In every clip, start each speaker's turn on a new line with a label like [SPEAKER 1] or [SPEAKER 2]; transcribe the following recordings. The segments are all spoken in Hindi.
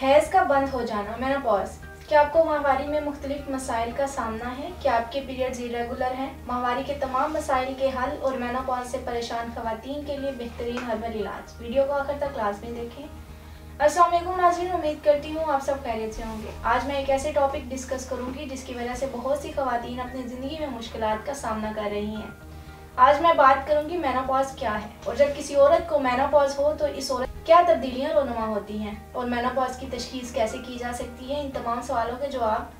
[SPEAKER 1] हैज़ का बंद हो जाना, मेनोपॉज। क्या आपको माहवारी में मुख्तलिफ मसाइल का सामना है? क्या आपके पीरियड्स इरेगुलर हैं? माहवारी के तमाम मसाइल के हल और मेनोपॉज से परेशान खवातीन के लिए बेहतरीन हर्बल इलाज। वीडियो को आखिर तक लाजमी देखें। अस्सलाम वालेकुम नाज़रीन, उम्मीद करती हूँ आप सब खैरियत से होंगे। आज मैं एक ऐसे टॉपिक डिस्कस करूँगी जिसकी वजह से बहुत सी खवातीन अपनी ज़िंदगी में मुश्किलात का सामना कर रही हैं। आज मैं बात करूँगी मेनोपॉज क्या है, और जब किसी औरत को मेनोपॉज हो तो इस औरत क्या तब्दीलियाँ रोनुमा होती हैं, और मेनोपॉज की तशखीस कैसे की जा सकती है। इन तमाम सवालों के जवाब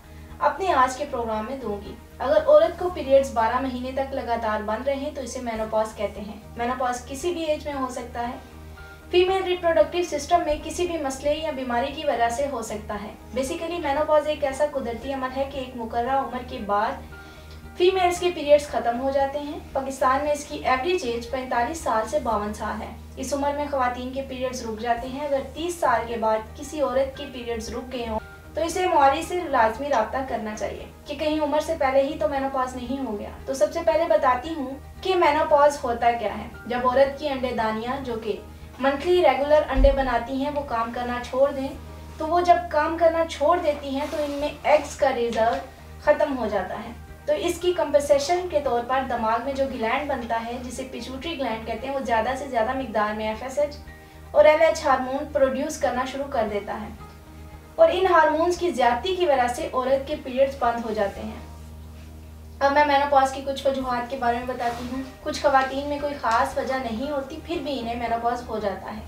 [SPEAKER 1] अपने आज के प्रोग्राम में दूंगी। अगर औरत को पीरियड्स 12 महीने तक लगातार बन रहे हैं तो इसे मेनोपॉज कहते हैं। मेनोपॉज किसी भी एज में हो सकता है। फीमेल रिप्रोडक्टिव सिस्टम में किसी भी मसले या बीमारी की वजह से हो सकता है। बेसिकली मेनोपॉज एक ऐसा कुदरती अमल है कि एक मुकर्रर उम्र के बाद फीमेल्स के पीरियड्स खत्म हो जाते हैं। पाकिस्तान में इसकी एवरेज एज 45 साल से 52 साल है। इस उम्र में खवातीन के पीरियड्स रुक जाते हैं। अगर 30 साल के बाद किसी औरत के पीरियड्स रुक गए हों तो इसे मुआलिज से लाजमी रब्ता करना चाहिए कि कहीं उम्र से पहले ही तो मेनोपॉज नहीं हो गया। तो सबसे पहले बताती हूँ कि मेनोपॉज होता क्या है। जब औरत की अंडेदानियाँ जो कि मंथली रेगुलर अंडे बनाती हैं वो काम करना छोड़ दें, तो वो जब काम करना छोड़ देती हैं तो इनमें एग्स का रिजर्व खत्म हो जाता है। तो इसकी कंपनसेशन के तौर पर दिमाग में जो ग्लैंड बनता है जिसे पिट्यूटरी ग्लैंड कहते हैं, वो ज़्यादा से ज़्यादा मिकदार में FSH और LH हार्मोन प्रोड्यूस करना शुरू कर देता है, और इन हार्मोन्स की ज्यादती की वजह से औरत के पीरियड्स बंद हो जाते हैं। अब मैं मेनोपॉज की कुछ वजूहात के बारे में बताती हूँ। कुछ खवातीन में कोई ख़ास वजह नहीं होती फिर भी इन्हें मेनोपॉज हो जाता है,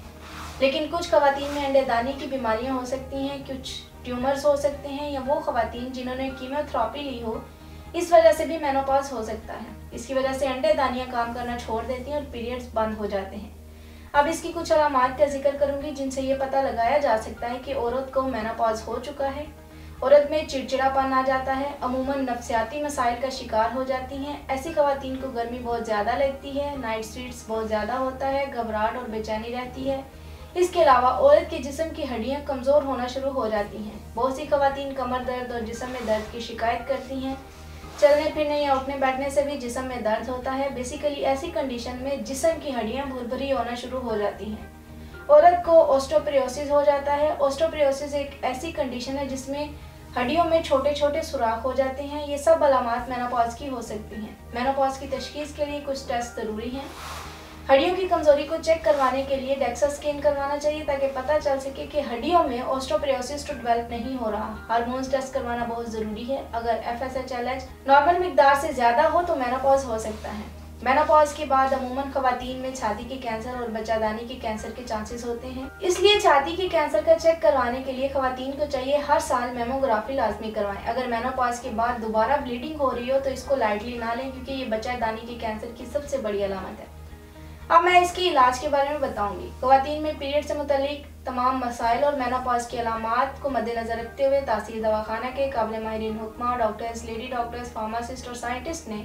[SPEAKER 1] लेकिन कुछ खवातीन में अंडेदानी की बीमारियाँ हो सकती हैं, कुछ ट्यूमर्स हो सकते हैं, या वो खवातीन जिन्होंने कीमोथेरेपी ली हो इस वजह से भी मेनोपॉज हो सकता है। इसकी वजह से अंडेदानियाँ काम करना छोड़ देती हैं और पीरियड्स बंद हो जाते हैं। अब इसकी कुछ अलामात का जिक्र करूंगी जिनसे ये पता लगाया जा सकता है कि औरत को मेनोपॉज हो चुका है। औरत में चिड़चिड़ापन आ जाता है, अमूमन नफ्सियाती मसाइल का शिकार हो जाती हैं। ऐसी खवातीन को गर्मी बहुत ज़्यादा लगती है, नाइट स्वेट्स बहुत ज़्यादा होता है, घबराहट और बेचैनी रहती है। इसके अलावा औरत के जिस्म की हड्डियाँ कमज़ोर होना शुरू हो जाती हैं। बहुत सी खवातीन कमर दर्द और जिस्म में दर्द की शिकायत करती हैं। चलने फिरने या उठने बैठने से भी जिस्म में दर्द होता है। बेसिकली ऐसी कंडीशन में जिस्म की हड्डियां भुरभुरी होना शुरू हो जाती हैं। औरत को ऑस्टियोपोरोसिस हो जाता है। ऑस्टियोपोरोसिस एक ऐसी कंडीशन है जिसमें हड्डियों में छोटे छोटे सुराख हो जाते हैं। ये सब अलामात मेनोपॉज की हो सकती हैं। मेनोपॉज की तशखीस के लिए कुछ टेस्ट ज़रूरी हैं। हड्डियों की कमजोरी को चेक करवाने के लिए डेक्सा स्कैन करवाना चाहिए ताकि पता चल सके कि हड्डियों में ऑस्टियोपोरोसिस तो डेवलप नहीं हो रहा। हार्मोन्स टेस्ट करवाना बहुत ज़रूरी है। अगर FSH LH नॉर्मल मिकदार से ज़्यादा हो तो मेनोपॉज हो सकता है। मेनोपॉज के बाद अमूमन खवातीन में छाती के कैंसर और बच्चादानी के कैंसर के चांसेस होते हैं। इसलिए छाती के कैंसर का चेक करवाने के लिए खवातीन को चाहिए हर साल मेमोग्राफी लाजमी करवाएं। अगर मेनोपॉज के बाद दोबारा ब्लीडिंग हो रही हो तो इसको लाइटली ना लें, क्योंकि ये बच्चादानी के कैंसर की सबसे बड़ी अलामत है। अब मैं इसके इलाज के बारे में बताऊंगी। खवातीन में पीरियड से मुतालिक तमाम मसाइल और मेनोपॉज की अलामात को मद्देनजर रखते हुए तासीर दवाखाना के काबिल माहिरीन हुक्मा, डॉक्टर्स, लेडी डॉक्टर्स, फार्मासिस्ट और साइंटिस्ट ने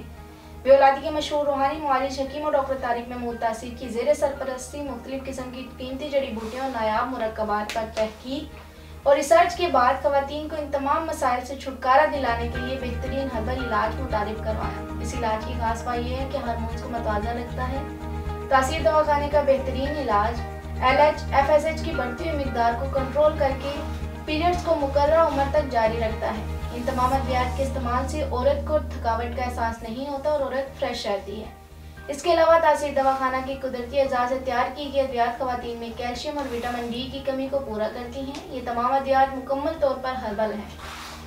[SPEAKER 1] बेऔलादी के मशहूर रूहानी मुआलिज हकीम और डॉक्टर तारिक महमूद तासीर की ज़ेर सरपरस्ती मुख्तलिफ किस्म की कीमती जड़ी बूटियों और नायाब मुरक्कबात पर तहकीक और रिसर्च के बाद खवातीन को इन तमाम मसाइल से छुटकारा दिलाने के लिए बेहतरीन हर्बल इलाज मुतारिफ करवाया। इस इलाज की खास बात यह है कि हार्मोन्स को मतवाज़ा रखता है। तासीर दवाखाने का बेहतरीन इलाज LH FSH की बढ़ती हुई मिकदार को कंट्रोल करके पीरियड्स को मुकर्रर उम्र तक जारी रखता है। इन तमाम अद्वियात के इस्तेमाल से औरत को थकावट का एहसास नहीं होता और औरत फ्रेश रहती है। इसके अलावा तासीर दवाखाना की कुदरती अज़ा से तैयार की गई अद्वियात खवातीन में कैल्शियम और विटामिन D की कमी को पूरा करती हैं। ये तमाम अद्वियात मुकम्मल तौर पर हर्बल हैं।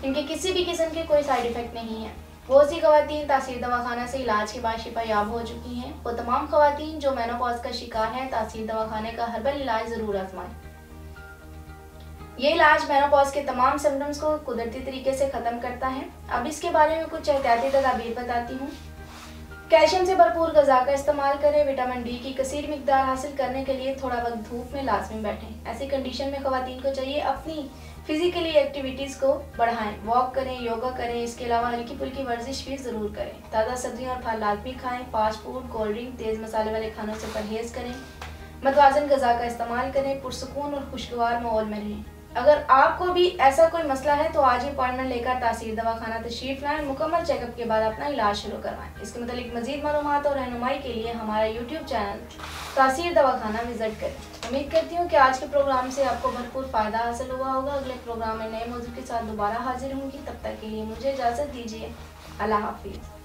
[SPEAKER 1] इनके किसी भी किस्म के कोई साइड इफ़ेक्ट नहीं है। बहुत सी खवातीन तासीर दवाखाना से इलाज के बाद शिफायाब हो चुकी हैं। वो तमाम खवातीन जो मेनोपॉज का शिकार हैं तासीर दवाखाने का हर्बल इलाज ज़रूर आजमाएं। ये इलाज मेनोपॉज के तमाम सिम्टम्स को कुदरती तरीके से ख़त्म करता है। अब इसके बारे में कुछ एहतियाती तदाबीर बताती हूँ। कैल्शियम से भरपूर ग़िज़ा का इस्तेमाल करें। विटामिन D की कसीर मिकदार हासिल करने के लिए थोड़ा वक्त धूप में लाजमी बैठें। ऐसी कंडीशन में खवातीन को चाहिए अपनी फिजिकली एक्टिविटीज़ को बढ़ाएं, वॉक करें, योगा करें। इसके अलावा हल्की फुल्की वर्जिश भी ज़रूर करें। ताज़ा सब्जियां और फल लाजमी खाएं। फास्ट फूड, कोल्ड ड्रिंक, तेज़ मसाले वाले खानों से परहेज़ करें। मतवाज़न ग़िज़ा का इस्तेमाल करें। पुरसुकून और खुशगवार माहौल में रहें। अगर आपको भी ऐसा कोई मसला है तो आज ही अपॉइंटमेंट लेकर तासीर दवाखाना तशरीफ लाएं। मुकम्मल चेकअप के बाद अपना इलाज शुरू करवाएं। इसके मतलब मजीद मालूमात और रहनुमाई के लिए हमारा यूट्यूब चैनल तासीर दवाखाना विजिट करें। उम्मीद करती हूँ कि आज के प्रोग्राम से आपको भरपूर फ़ायदा हासिल हुआ होगा। अगले प्रोग्राम में नए मौजू के साथ दोबारा हाजिर होंगी। तब तक के लिए मुझे इजाज़त दीजिए। अल्लाह हाफिज़।